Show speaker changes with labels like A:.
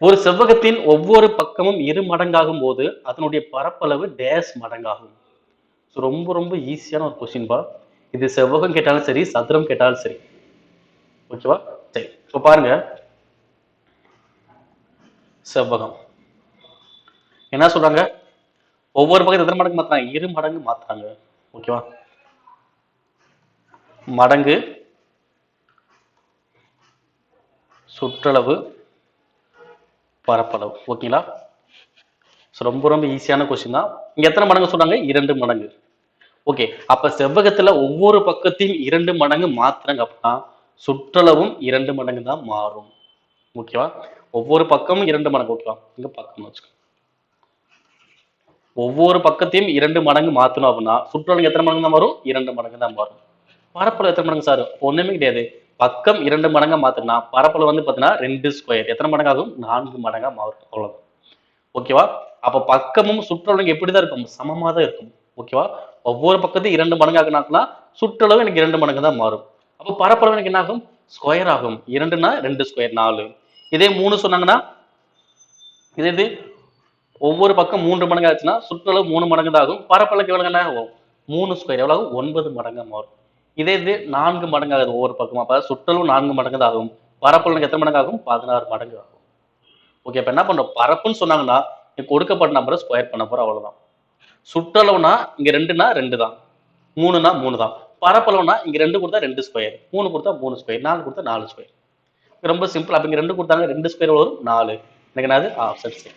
A: ஒரு செவ்வகத்தின் ஒவ்வொரு பக்கமும் இரு மடங்காகும் போது அதனுடைய பரப்பளவு டேஸ் மடங்காகும். ரொம்ப ரொம்ப ஈஸியான ஒரு கொஸ்டின் பா. இது செவ்வகம் கேட்டாலும் சரி, சதுரம் கேட்டாலும் சரி. ஓகேவா? சரி. இப்போ பாருங்க. செவ்வகம். என்ன சொல்றாங்க? ஒவ்வொரு பக்கத்து எத்தனை மடங்கு மாத்துறாங்க? இரு மடங்கு மாத்துறாங்க. ஓகேவா? மடங்கு சுற்றளவு பரப்பளவு. ஓகேங்களா? ரொம்ப ரொம்ப ஈஸியான கொஸ்டின் தான். இங்க எத்தனை மடங்கு சொல்றாங்க? 2 மடங்கு. ஓகே. அப்ப செவ்வகத்துல ஒவ்வொரு பக்கத்தையும் 2 மடங்கு மாத்துறாங்க அப்படின்னா சுற்றளவும் 2 மடங்கு தான் மாறும். ஓகேவா? ஒவ்வொரு பக்கமும் 2 மடங்கு. ஓகேவா? இங்க பக்கம் வச்சுக்கோ. ஒவ்வொரு பக்கத்தையும் 2 மடங்கு மாத்தணும் அப்படின்னா சுற்றளவு எத்தனை மடங்கு தான் வரும்? 2 மடங்கு தான் வரும். பரப்பளவு எத்தனை மடங்கு சார்? ஒண்ணுமே கிடையாது. பக்கம் 2 மடங்கா மாத்தினா பரப்பளவு வந்து பாத்தீங்கன்னா 2 ஸ்கொயர். எத்தனை மடங்கு ஆகும்? 4 மடங்கா மாறும். அவ்வளவுதான். ஓகேவா? அப்ப பக்கமும் சுற்றளவும் எப்படிதான் இருக்கும்? சமமா தான் இருக்கும். ஓகேவா? ஒவ்வொரு பக்கத்தையும் 2 மடங்கு ஆக்குனாங்கன்னா சுற்றளவு எனக்கு 2 மடங்கு தான் மாறும். அப்ப பரப்பளவு எனக்கு என்ன ஆகும்? ஸ்கொயர் ஆகும். 2னா 2 ஸ்கொயர் 4. இதே 3 சொன்னாங்கன்னா இது ஒவ்வொரு பக்கம் 3 மடங்கு ஆச்சுன்னா சுற்றளவு 3 மடங்கு தான் ஆகும். பரப்பளவுக்கு எவ்வளவு என்ன ஆகும்? 3 ஸ்கொயர் எவ்வளவு ஆகும்? 9 மடங்கா மாறும். இதே இது 4 மடங்கு ஆகுது ஒவ்வொரு பக்கமா. அப்ப சுற்றளவு 4 மடங்கு தான் ஆகும். பரப்பளவு எத்தனை மடங்கு ஆகும்? 16 மடங்கு ஆகும். ஓகே. அப்ப என்ன பண்றோம்? பரப்புன்னு சொன்னாங்கன்னா கொடுக்கப்பட்ட நம்பரை ஸ்கொயர் பண்ண போறோம் அவ்வளவுதான். சுற்றளவுனா இங்க 2னா 2 தான். 3னா 3 தான். பரப்பளவுனா இங்க 2 கொடுத்தா 2 ஸ்கொயர். 3 கொடுத்தா 3 ஸ்கொயர். 4 கொடுத்தா 4 ஸ்கொயர். ரொம்ப சிம்பிள். அப்ப இங்க 2 கொடுத்தாங்க 2 ஸ்கொயர் வரும் 4. எனக்கு என்னது? Option C.